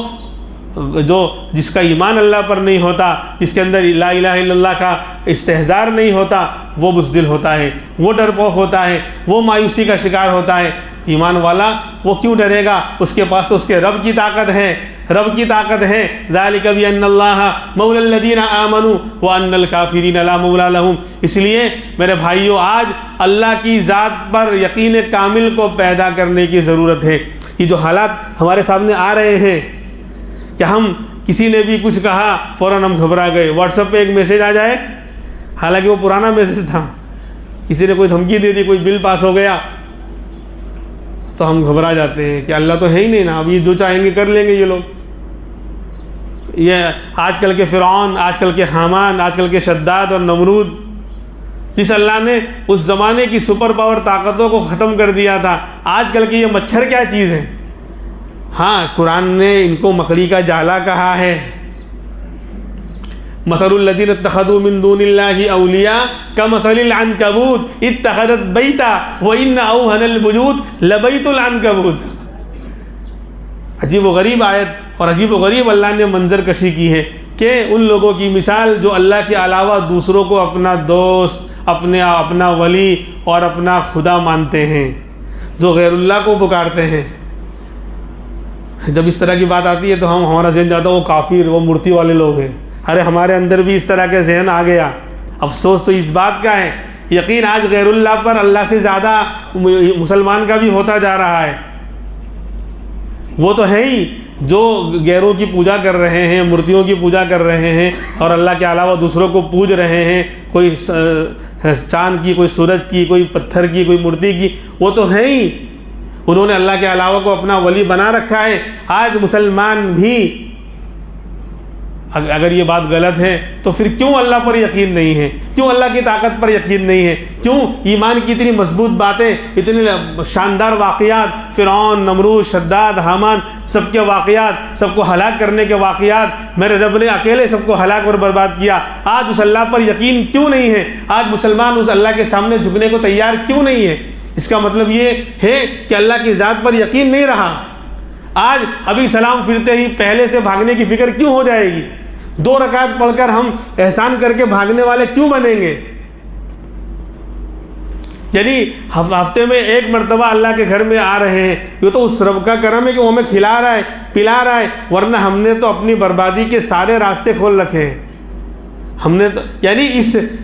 جس کا ایمان اللہ پر نہیں ہوتا، جس کے اندر لا الہ الا اللہ کا استحضار نہیں ہوتا، وہ بزدل ہوتا ہے، وہ ڈرپوک ہوتا ہے، وہ مایوسی کا شکار ہوتا ہے۔ ایمان والا وہ کیوں ڈرے گا؟ اس کے پاس تو اس کے رب کی طاقت ہے، رب کی طاقت ہے۔ ذالک بأن اللہ مولی الذین آمنوا وأن الکافرین لا مولی لہم۔ اس لیے میرے بھائیوں، آج اللہ کی ذات پر یقین کامل کو پیدا کرنے کی ضرورت ہے۔ یہ جو حالات ہمارے سامنے آ رہے ہیں کہ ہم کسی نے بھی کچھ کہا فوراً ہم گھبرا گئے، واٹس ایپ پہ ایک میسیج آ جائے، حالانکہ وہ پرانا میسیج تھا، کسی نے کوئی دھمکی دے دی، کوئی بل پاس ہو گیا تو ہم گھبرا جاتے ہیں کہ اللہ تو ہے ہی نہیں نا، اب یہ جو چاہیں گے کر لیں گے یہ لوگ۔ یہ آج کل کے فرعون، آج کل کے حامان، آج کل کے شداد اور نمرود، جس اللہ نے اس زمانے کی سپر پاور طاقتوں کو ختم کر دیا تھا، آج کل کے یہ مچھر کیا چیز ہے؟ ہاں، قرآن نے ان کو مکڑی کا جالا کہا ہے۔ مثل الذین اتخذوا من دون اللہ اولیاء کمثل العنکبوت اتخذت بیتا وان اوہن البیوت لبیت العنکبوت۔ عجیب و غریب آیت اور عجیب و غریب اللہ نے منظر کشی کی ہے کہ ان لوگوں کی مثال جو اللہ کے علاوہ دوسروں کو اپنا دوست، اپنا ولی اور اپنا خدا مانتے ہیں، جو غیر اللہ کو پکارتے ہیں۔ جب اس طرح کی بات آتی ہے تو ہمارا ذہن جاتا ہے وہ کافر، وہ مورتی والے لوگ ہیں۔ ارے ہمارے اندر بھی اس طرح کے ذہن آ گیا۔ افسوس تو اس بات کا ہے، یقین آج غیر اللہ پر اللہ سے زیادہ مسلمان کا بھی ہوتا جا رہا ہے۔ وہ تو ہے ہی جو غیروں کی پوجا کر رہے ہیں، مورتیوں کی پوجا کر رہے ہیں اور اللہ کے علاوہ دوسروں کو پوج رہے ہیں، کوئی چاند کی، کوئی سورج کی، کوئی پتھر کی، کوئی مورتی کی، وہ تو ہے ہی، انہوں نے اللہ کے علاوہ کو اپنا ولی بنا رکھا ہے۔ آج مسلمان بھی اگر یہ بات غلط ہے تو پھر کیوں اللہ پر یقین نہیں ہے؟ کیوں اللہ کی طاقت پر یقین نہیں ہے؟ کیوں ایمان کی اتنی مضبوط باتیں، اتنے شاندار واقعات، فرعون، نمرود، شداد، حامان، سب کے واقعات، سب کو ہلاک کرنے کے واقعات، میرے رب نے اکیلے سب کو ہلاک اور برباد کیا، آج اس اللہ پر یقین کیوں نہیں ہے؟ آج مسلمان اس اللہ کے سامنے جھکنے کو تیار کیوں نہیں ہے؟ اس کا مطلب یہ ہے کہ اللہ کی ذات پر یقین نہیں رہا۔ آج ابھی سلام پھرتے ہی پہلے سے بھاگنے کی فکر کیوں ہو جائے گی؟ 2 رکعت پڑھ کر ہم احسان کر کے بھاگنے والے کیوں بنیں گے؟ یعنی ہفتے میں 1 مرتبہ اللہ کے گھر میں آ رہے ہیں، یہ تو اس رب کا کرم ہے کہ وہ ہمیں کھلا رہا ہے، پلا رہا ہے، ورنہ ہم نے تو اپنی بربادی کے سارے راستے کھول رکھے ہیں۔ ہم نے تو یعنی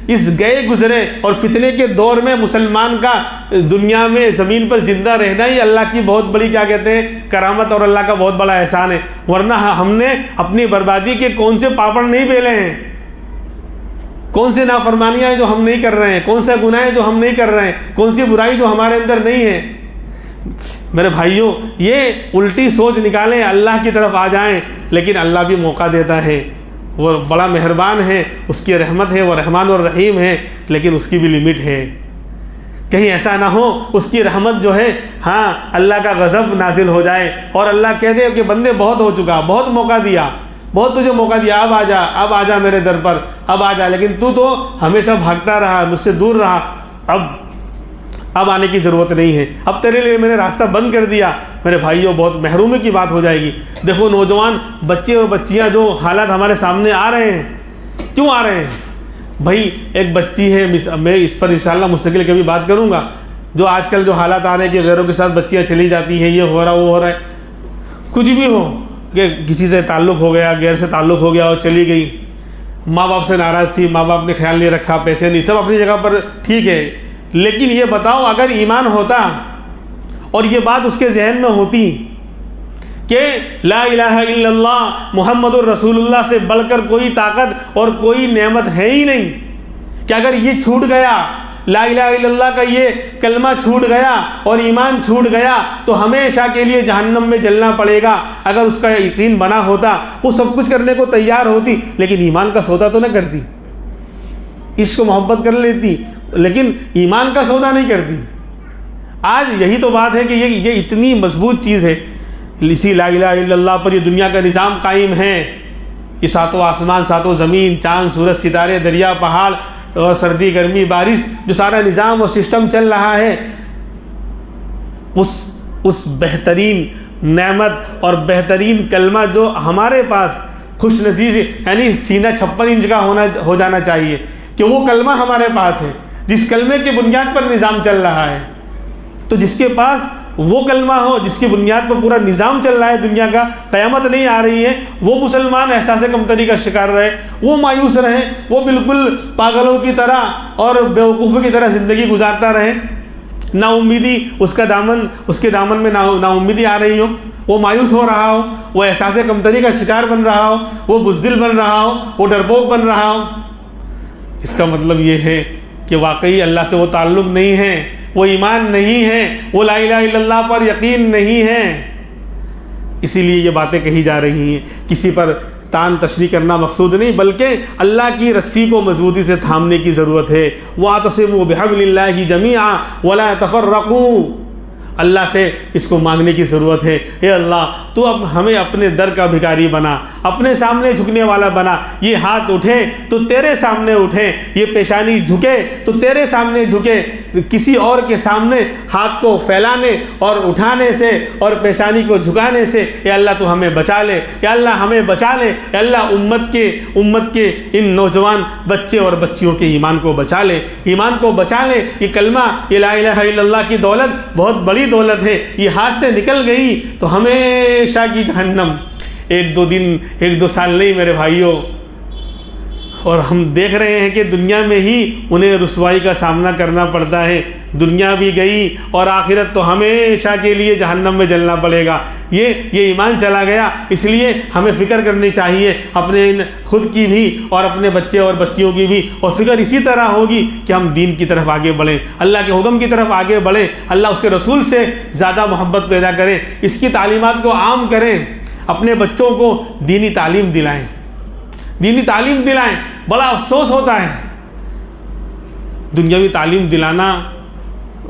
اس گئے گزرے اور فتنے کے دور میں مسلمان کا دنیا میں زمین پر زندہ رہنا ہی اللہ کی بہت بڑی کیا کہتے ہیں کرامت اور اللہ کا بہت بڑا احسان ہے، ورنہ ہم نے اپنی بربادی کے کون سے پاپڑ نہیں بیلے ہیں، کون سی نافرمانیاں ہیں جو ہم نہیں کر رہے ہیں، کون سے گناہ ہیں جو ہم نہیں کر رہے ہیں، کون سی برائی جو ہمارے اندر نہیں ہے۔ میرے بھائیوں، یہ الٹی سوچ نکالیں، اللہ کی طرف آ جائیں، لیکن اللہ بھی موقع دیتا ہے، وہ بڑا مہربان ہے، اس کی رحمت ہے، وہ رحمان اور رحیم ہے، لیکن اس کی بھی لمٹ ہے۔ کہیں ایسا نہ ہو اس کی رحمت جو ہے ہاں اللہ کا غضب نازل ہو جائے اور اللہ کہہ دے کہ بندے بہت ہو چکا، بہت موقع دیا، بہت تجھے موقع دیا، اب آ جا میرے در پر، اب آ جا، لیکن تو ہمیشہ بھاگتا رہا، مجھ سے دور رہا، اب آنے کی ضرورت نہیں ہے، اب تیرے لیے میں نے راستہ بند کر دیا۔ میرے بھائیوں، بہت محرومی کی بات ہو جائے گی۔ دیکھو نوجوان بچے اور بچیاں جو حالات ہمارے سامنے آ رہے ہیں، کیوں آ رہے ہیں؟ بھائی ایک بچی ہے، میں اس پر انشاءاللہ مستقل کبھی بات کروں گا، جو آج کل جو حالات آ رہے ہیں کہ غیروں کے ساتھ بچیاں چلی جاتی ہیں، یہ ہو رہا وہ ہو رہا ہے، کچھ بھی ہو کہ کسی سے تعلق ہو گیا، غیر سے تعلق ہو گیا اور چلی گئی، ماں باپ سے ناراض تھی، ماں باپ نے خیال نہیں رکھا، پیسے نہیں، سب اپنی جگہ پر ٹھیک ہے، لیکن یہ بتاؤ اگر ایمان ہوتا اور یہ بات اس کے ذہن میں ہوتی کہ لا الہ الا اللہ محمد الرسول اللہ سے بڑھ کر کوئی طاقت اور کوئی نعمت ہے ہی نہیں، کہ اگر یہ چھوٹ گیا، لا الہ الا اللہ کا یہ کلمہ چھوٹ گیا اور ایمان چھوٹ گیا تو ہمیشہ کے لیے جہنم میں جلنا پڑے گا، اگر اس کا یقین بنا ہوتا وہ سب کچھ کرنے کو تیار ہوتی، لیکن ایمان کا سودا تو نہ کرتی، عشق و محبت کر لیتی لیکن ایمان کا سودا نہیں کرتی۔ آج یہی تو بات ہے کہ یہ اتنی مضبوط چیز ہے، اسی لا الہ الا اللہ پر یہ دنیا کا نظام قائم ہے، یہ 7 آسمان 7 زمین، چاند سورج ستارے دریا پہاڑ اور سردی گرمی بارش، جو سارا نظام اور سسٹم چل رہا ہے، اس بہترین نعمت اور بہترین کلمہ جو ہمارے پاس خوش نصیب یعنی سینہ 56 انچ کا ہو جانا چاہیے کہ وہ کلمہ ہمارے پاس ہے، جس کلمے کی بنیاد پر نظام چل رہا ہے۔ تو جس کے پاس وہ کلمہ ہو جس کی بنیاد پر پورا نظام چل رہا ہے دنیا کا، قیامت نہیں آ رہی ہے، وہ مسلمان احساس کمتری کا شکار رہے، وہ مایوس رہے، وہ بالکل پاگلوں کی طرح اور بیوقوفوں کی طرح زندگی گزارتا رہے، نا امیدی اس کے دامن میں نا امیدی آ رہی ہو، وہ مایوس ہو رہا ہو، وہ احساس کمتری کا شکار بن رہا ہو، وہ بزدل بن رہا ہو، وہ ڈرپوک بن رہا ہو، اس کا مطلب یہ ہے کہ واقعی اللہ سے وہ تعلق نہیں ہے، وہ ایمان نہیں ہے، وہ لا الہ الا اللہ پر یقین نہیں ہے۔ اسی لیے یہ باتیں کہی جا رہی ہیں، کسی پر تان تشریح کرنا مقصود نہیں، بلکہ اللہ کی رسی کو مضبوطی سے تھامنے کی ضرورت ہے۔ وَاعْتَصِمُوا بِحَبْلِ اللَّهِ جَمِيعًا وَلَا تَفَرَّقُوا، اللہ سے اس کو مانگنے کی ضرورت ہے۔ اے اللہ تو اب ہمیں اپنے در کا بھکاری بنا، اپنے سامنے جھکنے والا بنا، یہ ہاتھ اٹھے تو تیرے سامنے اٹھے، یہ پیشانی جھکے تو تیرے سامنے جھکے، کسی اور کے سامنے ہاتھ کو پھیلانے اور اٹھانے سے اور پیشانی کو جھکانے سے اے اللہ تو ہمیں بچا لے، اے اللہ ہمیں بچا لے، اے اللہ امت کے ان نوجوان بچے اور بچیوں کے ایمان کو بچا لے، ایمان کو بچا لے۔ یہ کلمہ، یہ لا الہ الا اللہ کی دولت بہت بڑی دولت ہے، یہ ہاتھ سے نکل گئی تو ہمیشہ کی جہنم، ایک دو سال نہیں میرے بھائیوں، اور ہم دیکھ رہے ہیں کہ دنیا میں ہی انہیں رسوائی کا سامنا کرنا پڑتا ہے، دنیا بھی گئی اور آخرت تو ہمیشہ کے لیے جہنم میں جلنا پڑے گا۔ یہ ایمان چلا گیا، اس لیے ہمیں فکر کرنی چاہیے اپنے خود کی بھی اور اپنے بچے اور بچیوں کی بھی، اور فکر اسی طرح ہوگی کہ ہم دین کی طرف آگے بڑھیں، اللہ کے حکم کی طرف آگے بڑھیں، اللہ اس کے رسول سے زیادہ محبت پیدا کریں، اس کی تعلیمات کو عام کریں، اپنے بچوں کو دینی تعلیم دلائیں، دینی تعلیم دلائیں۔ بڑا افسوس ہوتا ہے دنیاوی تعلیم دلانا،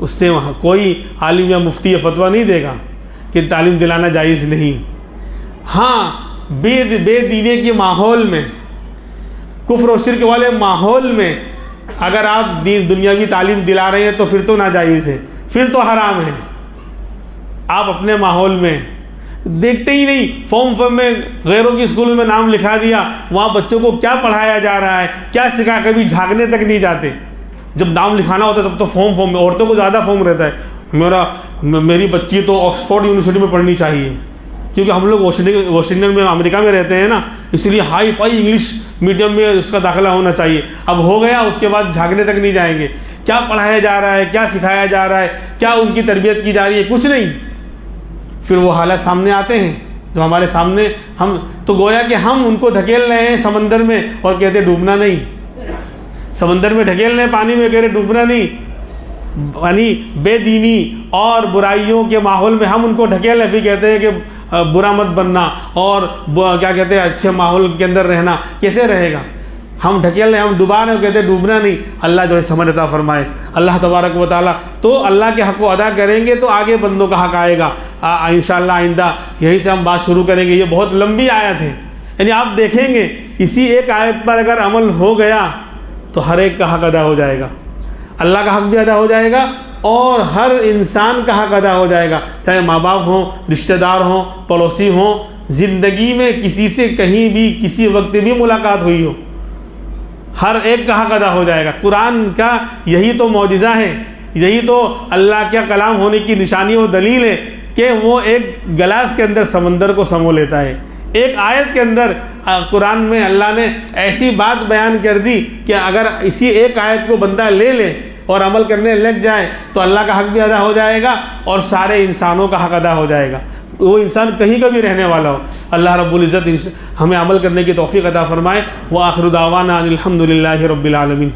اس سے کوئی عالم یا مفتی یا فتویٰ نہیں دے گا کہ تعلیم دلانا جائز نہیں۔ ہاں بے دینی کے ماحول میں، کفر و شرک والے ماحول میں اگر آپ دنیاوی تعلیم دلا رہے ہیں تو پھر تو ناجائز ہے، پھر تو حرام ہے۔ آپ اپنے ماحول میں دیکھتے ہی نہیں، فارم میں غیروں کی اسکول میں نام لکھا دیا، وہاں بچوں کو کیا پڑھایا جا رہا ہے، کیا سکھا، کبھی جھانکنے تک نہیں جاتے۔ جب نام لکھانا ہوتا ہے تب تو فارم میں عورتوں کو زیادہ فارم رہتا ہے، میری بچی تو آکسفورڈ یونیورسٹی میں پڑھنی چاہیے، کیونکہ ہم لوگ واشنگٹن میں امریکہ میں رہتے ہیں نا، اس لیے ہائی فائی انگلش میڈیم میں اس کا داخلہ ہونا چاہیے۔ اب ہو گیا، اس کے بعد جھانکنے تک نہیں جائیں گے، کیا پڑھایا جا رہا ہے، کیا سکھایا جا رہا ہے، کیا ان کی تربیت کی جا رہی ہے، کچھ نہیں۔ پھر وہ حالات سامنے آتے ہیں جو ہمارے سامنے، ہم تو گویا کہ ہم ان کو دھکیل رہے ہیں سمندر میں اور کہتے ڈوبنا نہیں، سمندر میں ڈھکیل رہے ہیں، پانی میں کہہ رہے ڈوبنا نہیں، یعنی بے دینی اور برائیوں کے ماحول میں ہم ان کو ڈھکیل رہے، پھر کہتے ہیں کہ برا مت بننا اور کیا کہتے ہیں اچھے ماحول کے اندر رہنا، کیسے رہے گا؟ ہم ڈھکیل رہے ہیں، ہم ڈبا رہے ہیں، کہتے ہیں ڈوبنا نہیں۔ اللہ جو ہے سمجھ عطا فرمائے، اللہ تبارک و تعالیٰ تو اللہ کے حق کو ادا کریں گے تو آگے بندوں کا حق آئے گا۔ انشاءاللہ آئندہ یہیں سے ہم بات شروع کریں گے، یہ بہت لمبی آیت ہے، یعنی آپ دیکھیں گے اسی ایک آیت پر اگر عمل ہو گیا تو ہر ایک کا حق ادا ہو جائے گا، اللہ کا حق بھی ادا ہو جائے گا اور ہر انسان کا حق ادا ہو جائے گا، چاہے ماں باپ ہوں، رشتہ دار ہوں، پڑوسی ہوں، زندگی میں کسی سے کہیں بھی کسی وقت بھی ملاقات ہوئی ہو، ہر ایک کا حق ادا ہو جائے گا۔ قرآن کا یہی تو معجزہ ہے، یہی تو اللہ کا کلام ہونے کی نشانی اور دلیل ہے کہ وہ ایک گلاس کے اندر سمندر کو سمو لیتا ہے۔ ایک آیت کے اندر قرآن میں اللہ نے ایسی بات بیان کر دی کہ اگر اسی ایک آیت کو بندہ لے لے اور عمل کرنے لگ جائے تو اللہ کا حق بھی ادا ہو جائے گا اور سارے انسانوں کا حق ادا ہو جائے گا، وہ انسان کہیں کا بھی رہنے والا ہو۔ اللہ رب العزت ہمیں عمل کرنے کی توفیق عطا فرمائے۔ وآخر دعوانا ان الحمد للہ رب العالمین۔